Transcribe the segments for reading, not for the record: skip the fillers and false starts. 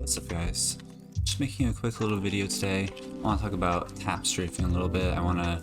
What's up, guys? Just making a quick little video today. I want to talk about tap strafing a little bit. I want to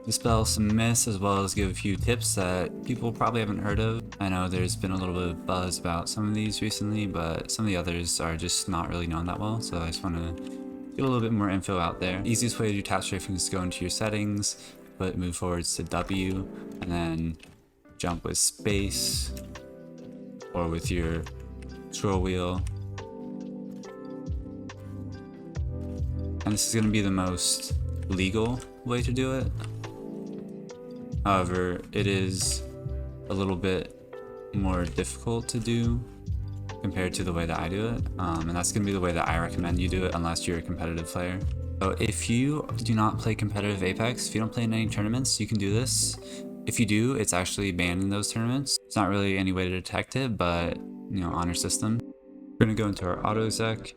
dispel some myths as well as give a few tips that people probably haven't heard of. I know there's been a little bit of buzz about some of these recently, but some of the others are just not really known that well, so I just want to get a little bit more info out there. The easiest way to do tap strafing is to go into your settings, put move forwards to W, and then jump with space or with your scroll wheel. And this is going to be the most legal way to do it. However, it is a little bit more difficult to do compared to the way that I do it. And that's going to be the way that I recommend you do it unless you're a competitive player. So if you do not play competitive Apex, if you don't play in any tournaments, you can do this. If you do, it's actually banned in those tournaments. It's not really any way to detect it, but honor system. We're going to go into our Autoexec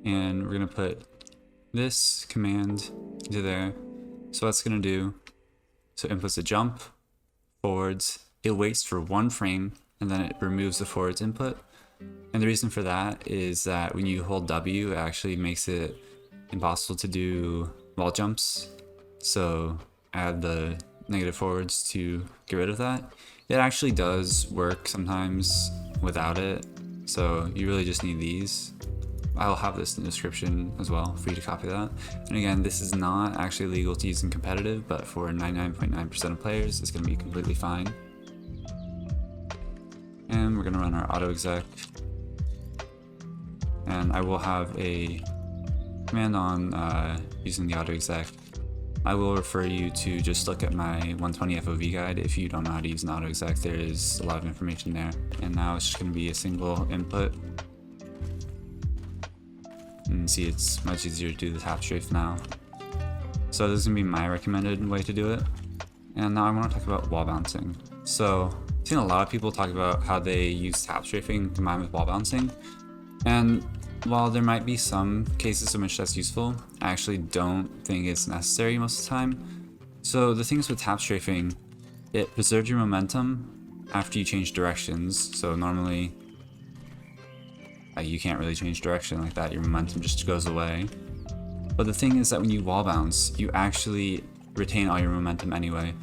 and we're going to put this command into there. So what's going to do, so inputs a jump, forwards, it waits for 1 frame and then it removes the forwards input. And the reason for that is that when you hold W, it actually makes it impossible to do wall jumps. So add the negative forwards to get rid of that. It actually does work sometimes without it. So you really just need these. I'll have this in the description as well for you to copy that. And again, this is not actually legal to use in competitive, but for 99.9% of players, it's going to be completely fine. And we're going to run our Autoexec. And I will have a command on using the Autoexec. I will refer you to just look at my 120 FOV guide if you don't know how to use an Autoexec. There is a lot of information there. And now it's just going to be a single input. And see, it's much easier to do the tap strafe now. So this is going to be my recommended way to do it. And now I want to talk about wall bouncing. So I've seen a lot of people talk about how they use tap strafing combined with wall bouncing. And while there might be some cases in which that's useful, I actually don't think it's necessary most of the time. So the things with tap strafing, it preserves your momentum after you change directions. So normally you can't really change direction like that, your momentum just goes away. But the thing is that when you wall bounce, you actually retain all your momentum anyway.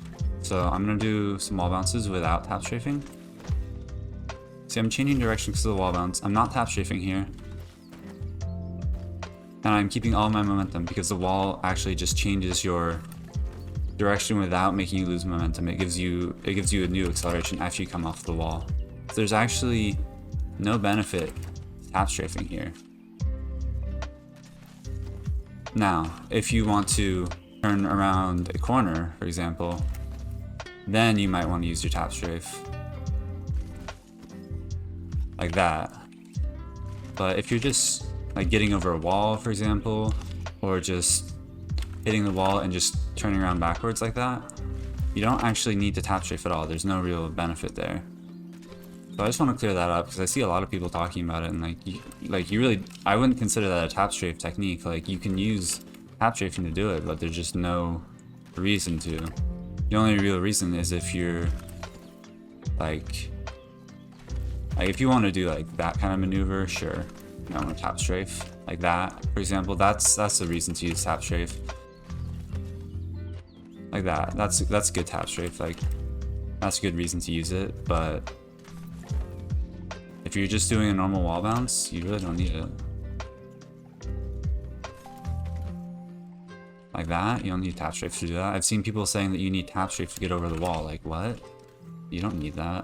So I'm going to do some wall bounces without tap strafing. See, I'm changing direction because of the wall bounce. I'm not tap strafing here. And I'm keeping all my momentum because the wall actually just changes your direction without making you lose momentum. It gives you a new acceleration after you come off the wall. There's actually no benefit tap strafing here. Now, if you want to turn around a corner, for example, then you might want to use your tap strafe. Like that. But if you're just like getting over a wall, for example, or just hitting the wall and just turning around backwards like that, you don't actually need to tap strafe at all. There's no real benefit there. So I just want to clear that up because I see a lot of people talking about it, and you really, I wouldn't consider that a tap strafe technique. Like, you can use tap strafing to do it, but there's just no reason to. The only real reason is if you're like if you want to do like that kind of maneuver, sure, you want to tap strafe like that, for example. That's the reason to use tap strafe. Like that. That's good tap strafe. Like, that's a good reason to use it, but if you're just doing a normal wall bounce, you really don't need it. Like that, you don't need tap strafe to do that. I've seen people saying that you need tap strafe to get over the wall. Like, what? You don't need that.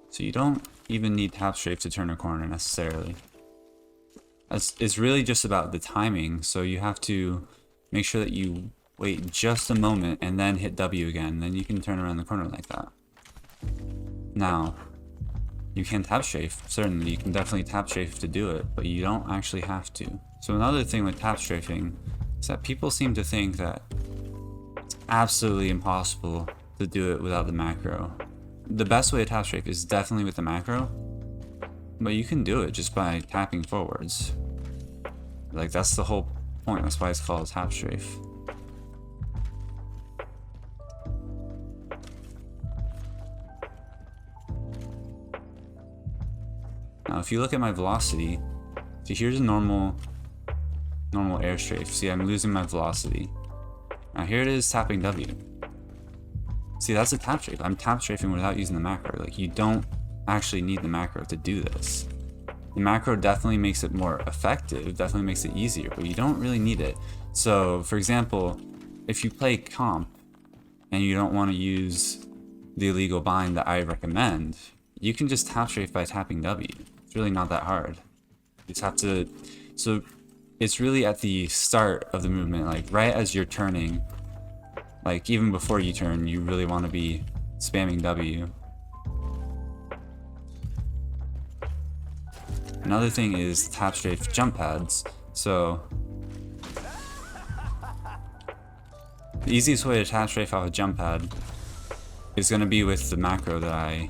So you don't even need tap strafe to turn a corner necessarily. It's really just about the timing, so you have to make sure that you wait just a moment and then hit W again, then you can turn around the corner like that. Now, you can tap strafe, certainly, you can definitely tap strafe to do it, but you don't actually have to. So another thing with tap strafing is that people seem to think that it's absolutely impossible to do it without the macro. The best way to tap strafe is definitely with the macro, but you can do it just by tapping forwards. Like, that's the whole point. That's why it's called Tapstrafe. if you look at my velocity, see here's a normal air strafe. See, I'm losing my velocity. Now here it is tapping W. See, that's a tap strafe. I'm tap strafing without using the macro. Like, you don't actually need the macro to do this. The macro definitely makes it more effective, definitely makes it easier, but you don't really need it. So, for example, if you play comp and you don't want to use the illegal bind that I recommend, you can just tap strafe by tapping W. It's really not that hard. You just have to, so it's really at the start of the movement, like right as you're turning, like even before you turn, you really want to be spamming W. Another thing is tap strafe jump pads. So the easiest way to tap strafe off a jump pad is going to be with the macro that I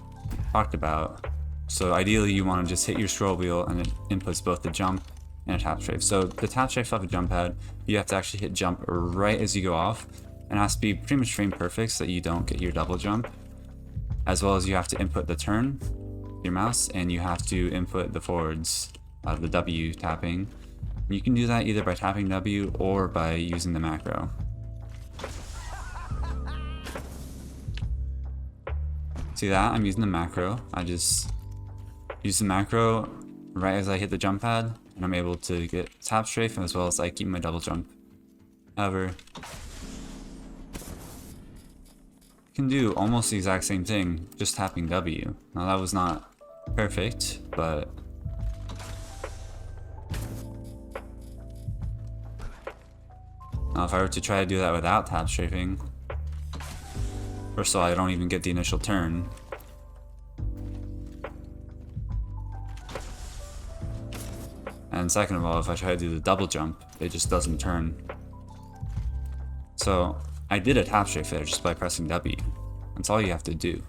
talked about. So ideally you want to just hit your scroll wheel and it inputs both the jump and a tap strafe. So the tap strafe off a jump pad, you have to actually hit jump right as you go off, and it has to be pretty much frame perfect so that you don't get your double jump. As well as you have to input the turn, your mouse, and you have to input the forwards, the W tapping. You can do that either by tapping W or by using the macro. See that? I'm using the macro. I just use the macro right as I hit the jump pad, and I'm able to get tap strafe as well as I keep my double jump. However, you can do almost the exact same thing, just tapping W. Now that was not perfect, but now if I were to try to do that without tap strafing, first of all, I don't even get the initial turn. And second of all, if I try to do the double jump, it just doesn't turn. So I did a tap strafe there just by pressing W. That's all you have to do.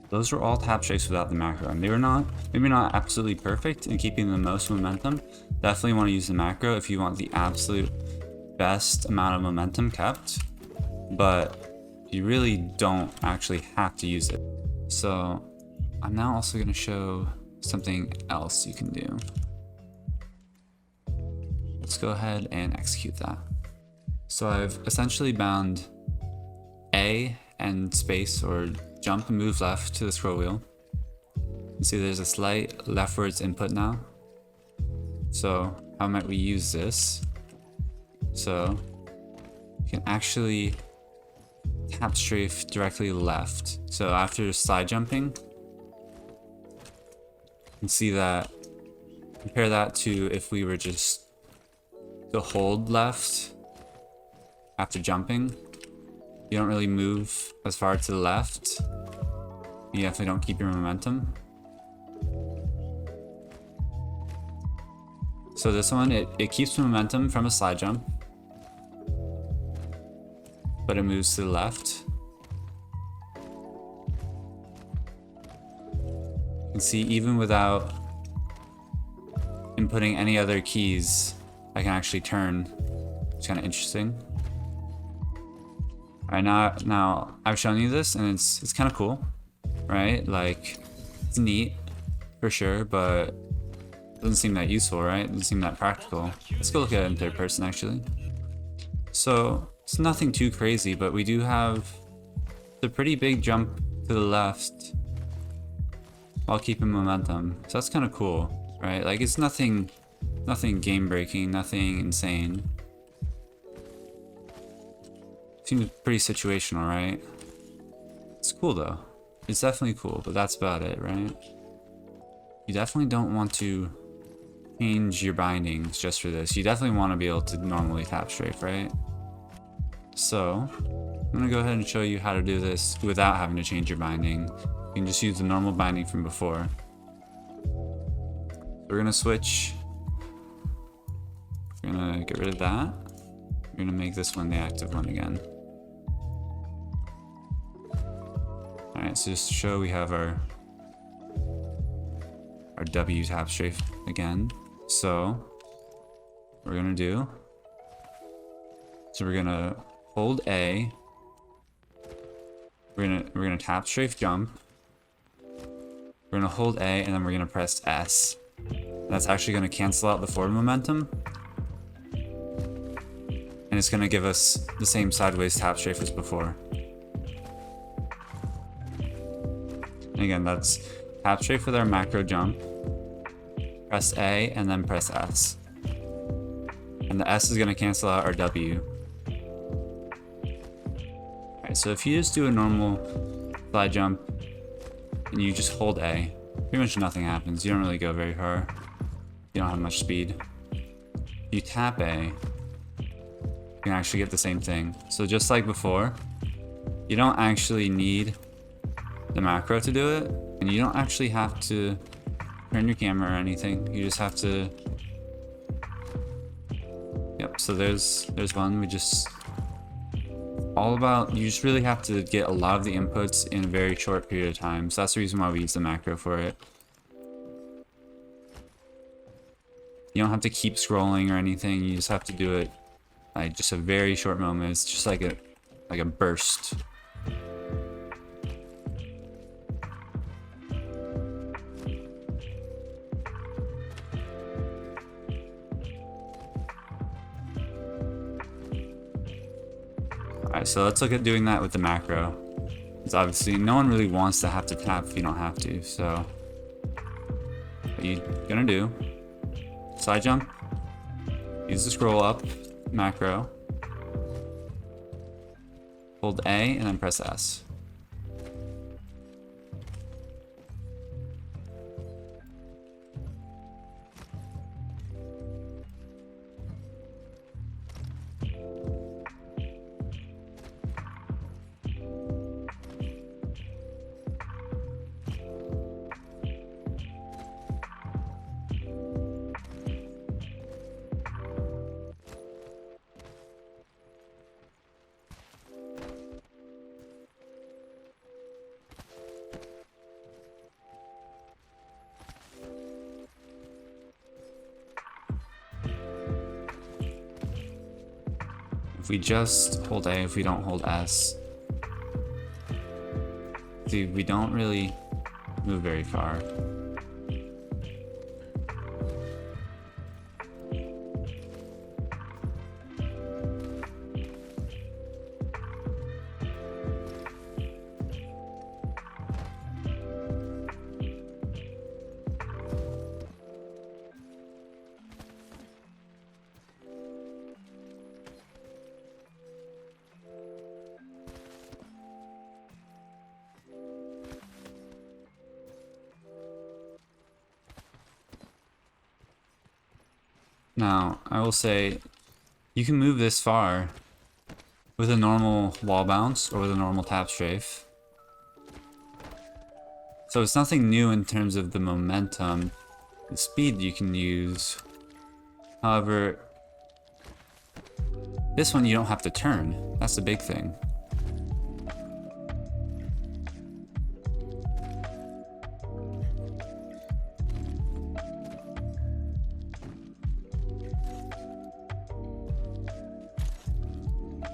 Those were all tap strafes without the macro, and they were maybe not absolutely perfect in keeping the most momentum. Definitely want to use the macro if you want the absolute best amount of momentum kept, but you really don't actually have to use it. So I'm now also going to show something else you can do. Let's go ahead and execute that. So I've essentially bound A and space or jump and move left to the scroll wheel. You see there's a slight leftwards input now. So how might we use this? So you can actually tap strafe directly left. So after side jumping, you can see that, compare that to if we were just to hold left after jumping. You don't really move as far to the left. You definitely don't keep your momentum. So this one, it keeps momentum from a side jump, but it moves to the left. You can see even without inputting any other keys, I can actually turn. It's kind of interesting. Alright, now I've shown you this and it's kind of cool, right? Like, it's neat for sure, but it doesn't seem that useful, right? It doesn't seem that practical. Let's go look at it in third person actually. So It's nothing too crazy, but we do have a pretty big jump to the left while keeping momentum. So that's kind of cool, right? Like it's nothing game breaking, nothing insane. Seems pretty situational, right? It's cool though. It's definitely cool, but that's about it, right? You definitely don't want to change your bindings just for this. You definitely want to be able to normally tap strafe, right? So I'm gonna go ahead and show you how to do this without having to change your binding. You can just use the normal binding from before. We're gonna switch. We're gonna get rid of that. We're gonna make this one the active one again. Alright, so just to show, we have our W tapstrafe again. So what we're gonna do, so we're gonna hold A. We're gonna tapstrafe jump. We're gonna hold A and then we're gonna press S. That's actually gonna cancel out the forward momentum. And it's gonna give us the same sideways tapstrafe as before. And again, that's tapstrafe with our macro jump. Press A and then press S. And the S is gonna cancel out our W. Alright, so if you just do a normal slide jump and you just hold A, pretty much nothing happens. You don't really go very far. You don't have much speed. If you tap A, you can actually get the same thing. So just like before, you don't actually need the macro to do it, and you don't actually have to turn your camera or anything. You just have to. Yep. So there's one. We just all about. You just really have to get a lot of the inputs in a very short period of time. So that's the reason why we use the macro for it. You don't have to keep scrolling or anything. You just have to do it like just a very short moment. It's just like a burst. Alright, so let's look at doing that with the macro. Because obviously no one really wants to have to tap if you don't have to, so what you're gonna do, side jump, use the scroll up macro, hold A and then press S. If we just hold A, if we don't hold S, see, we don't really move very far. Now, I will say, you can move this far with a normal wall bounce or with a normal tapstrafe. So it's nothing new in terms of the momentum, the speed you can use. However, this one you don't have to turn. That's the big thing.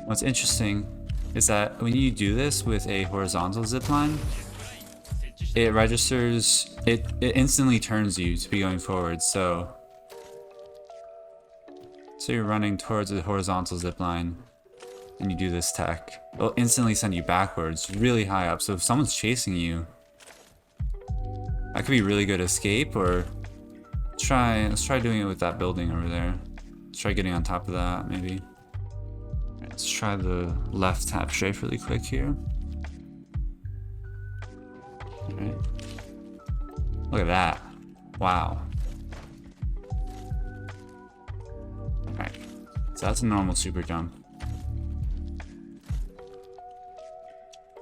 What's interesting is that when you do this with a horizontal zipline, it registers, it instantly turns you to be going forward. So you're running towards a horizontal zipline, and you do this tech, it'll instantly send you backwards, really high up. So if someone's chasing you, that could be really good escape, or let's try doing it with that building over there. Let's try getting on top of that, maybe. Right, let's try the left Tapstrafe really quick here. Alright. Look at that. Wow. Alright. So that's a normal super jump.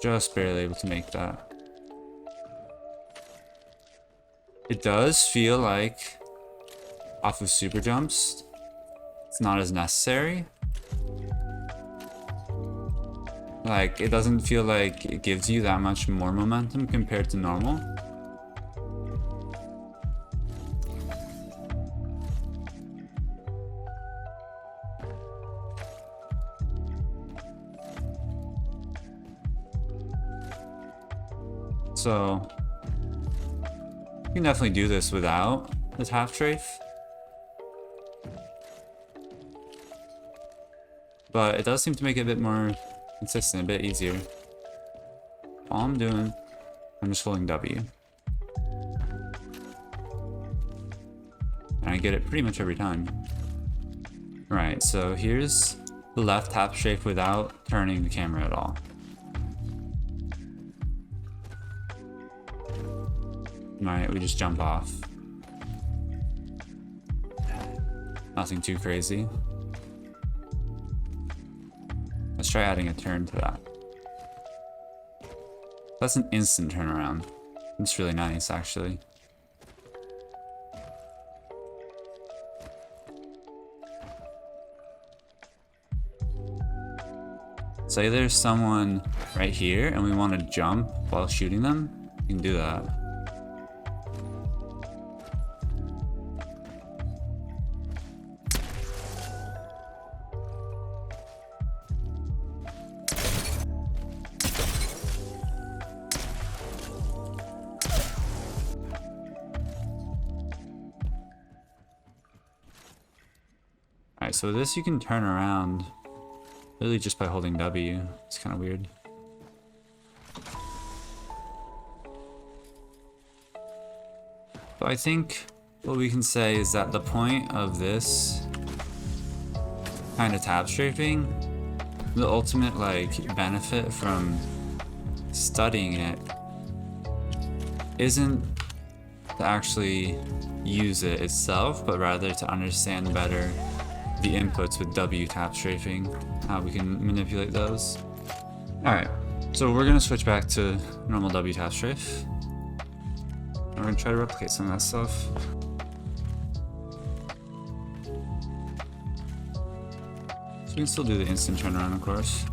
Just barely able to make that. It does feel like off of super jumps, it's not as necessary. Like, it doesn't feel like it gives you that much more momentum compared to normal. So you can definitely do this without the Tapstrafe, but it does seem to make it a bit more consistent, a bit easier. All I'm doing, I'm just holding W. And I get it pretty much every time. Right, so here's the left Tapstrafe without turning the camera at all. Alright, we just jump off. Nothing too crazy. Let's try adding a turn to that. That's an instant turnaround. It's really nice, actually. Say there's someone right here and we want to jump while shooting them, you can do that. Alright, so this you can turn around really just by holding W. It's kind of weird. So I think what we can say is that the point of this kind of tab strafing, the ultimate like benefit from studying it isn't to actually use it itself, but rather to understand better the inputs with W tab strafing, how we can manipulate those. Alright, so we're gonna switch back to normal W tab strafe. And we're gonna try to replicate some of that stuff. So we can still do the instant turnaround, of course.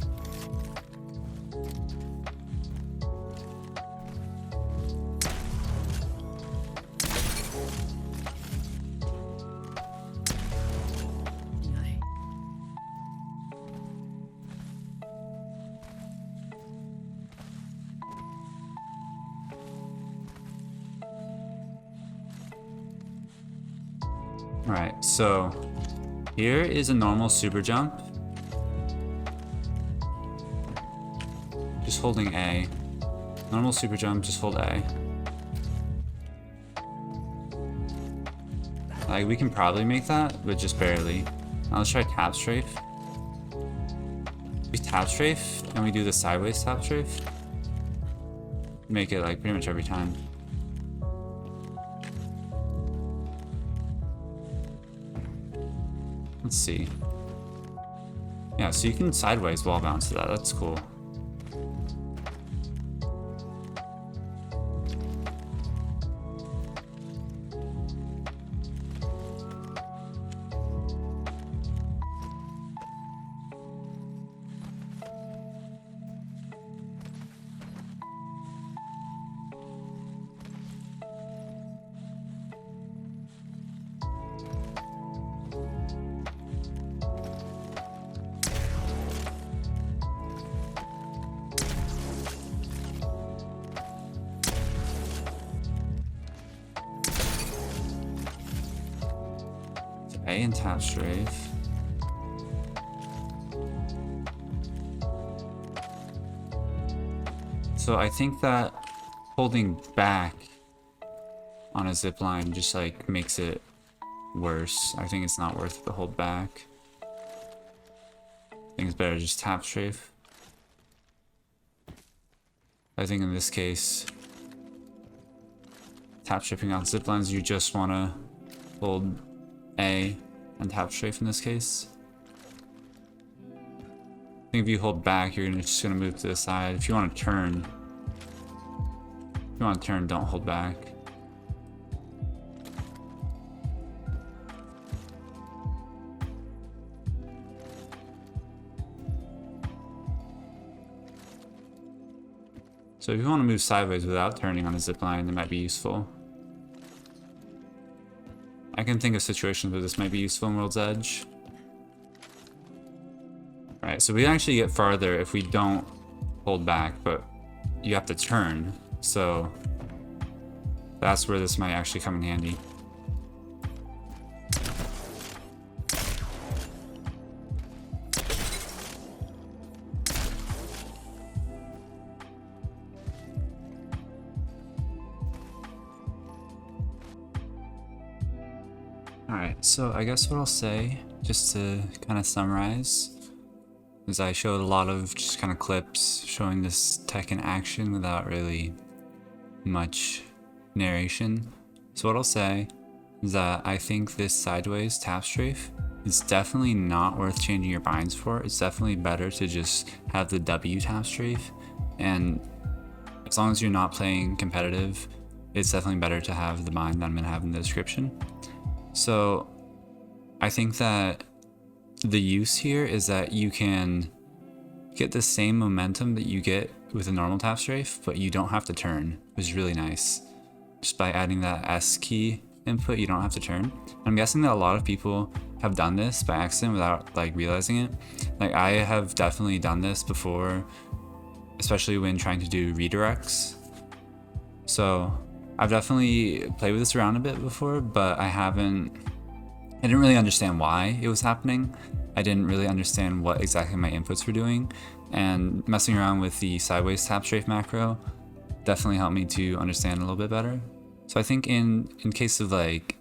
Right, so here is a normal super jump. Just holding A. Normal super jump, just hold A. Like, we can probably make that, but just barely. Now let's try tab strafe. We tab strafe, and we do the sideways tab strafe. Make it like pretty much every time. Let's see. Yeah, so you can sideways wall bounce to that. That's cool. A and tab strafe. So I think that holding back on a zipline just like makes it worse. I think it's not worth it to hold back. I think it's better to just tap strafe. I think in this case, tap strafing on ziplines, you just want to hold A and tap strafe in this case. I think if you hold back, you're just gonna move to the side. If you want to turn, don't hold back. So if you want to move sideways without turning on a zipline, it might be useful. I can think of situations where this might be useful in World's Edge. Right, so we actually get farther if we don't hold back, but you have to turn. So that's where this might actually come in handy. Alright, so I guess what I'll say, just to kind of summarize, is I showed a lot of just kind of clips showing this tech in action without really much narration. So what I'll say is that I think this Sideways Tapstrafe is definitely not worth changing your binds for. It's definitely better to just have the W Tapstrafe, and as long as you're not playing competitive, it's definitely better to have the bind that I'm gonna have in the description. So I think that the use here is that you can get the same momentum that you get with a normal tap strafe, but you don't have to turn, which is really nice. Just by adding that S key input, you don't have to turn. I'm guessing that a lot of people have done this by accident without like realizing it. Like I have definitely done this before, especially when trying to do redirects. So I've definitely played with this around a bit before, but I didn't really understand why it was happening. I didn't really understand what exactly my inputs were doing, and messing around with the Sideways Tapstrafe macro definitely helped me to understand a little bit better. So I think in case of like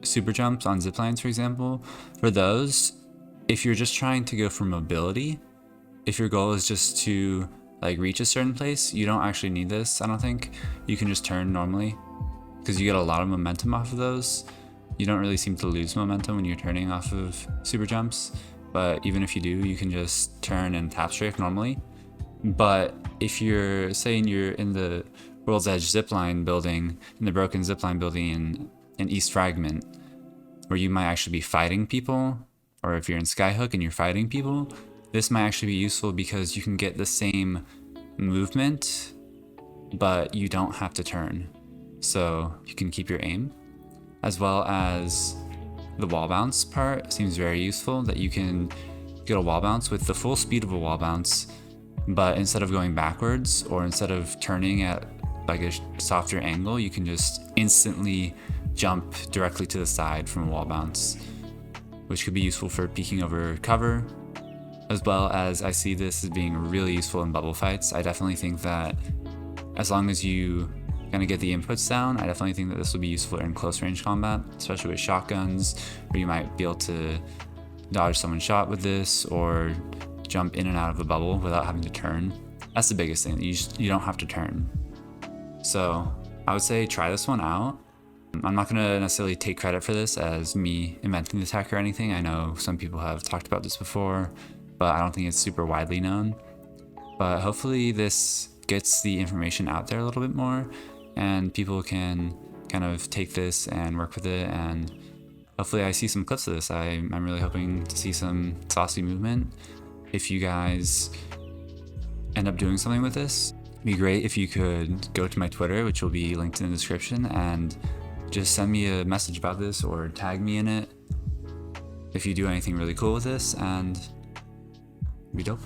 super jumps on ziplines, for example, for those, if you're just trying to go for mobility, if your goal is just to like reach a certain place, you don't actually need this, I don't think. You can just turn normally because you get a lot of momentum off of those. You don't really seem to lose momentum when you're turning off of super jumps, but even if you do, you can just turn and tap strafe normally. But if you're saying you're in the World's Edge zipline building, in the broken zipline building in East Fragment, where you might actually be fighting people, or if you're in Skyhook and you're fighting people, this might actually be useful because you can get the same movement, but you don't have to turn. So you can keep your aim, as well as the wall bounce part seems very useful, that you can get a wall bounce with the full speed of a wall bounce, but instead of going backwards or instead of turning at like a softer angle, you can just instantly jump directly to the side from a wall bounce, which could be useful for peeking over cover, as well as I see this as being really useful in bubble fights. I definitely think that as long as you kind of get the inputs down, I definitely think that this will be useful in close range combat, especially with shotguns, where you might be able to dodge someone's shot with this or jump in and out of a bubble without having to turn. That's the biggest thing, you don't have to turn. So I would say try this one out. I'm not going to necessarily take credit for this as me inventing the tech or anything. I know some people have talked about this before, but I don't think it's super widely known. But hopefully this gets the information out there a little bit more, and people can kind of take this and work with it, and hopefully I see some clips of this. I'm really hoping to see some saucy movement. If you guys end up doing something with this, it'd be great if you could go to my Twitter, which will be linked in the description, and just send me a message about this or tag me in it if you do anything really cool with this, and it'd be dope.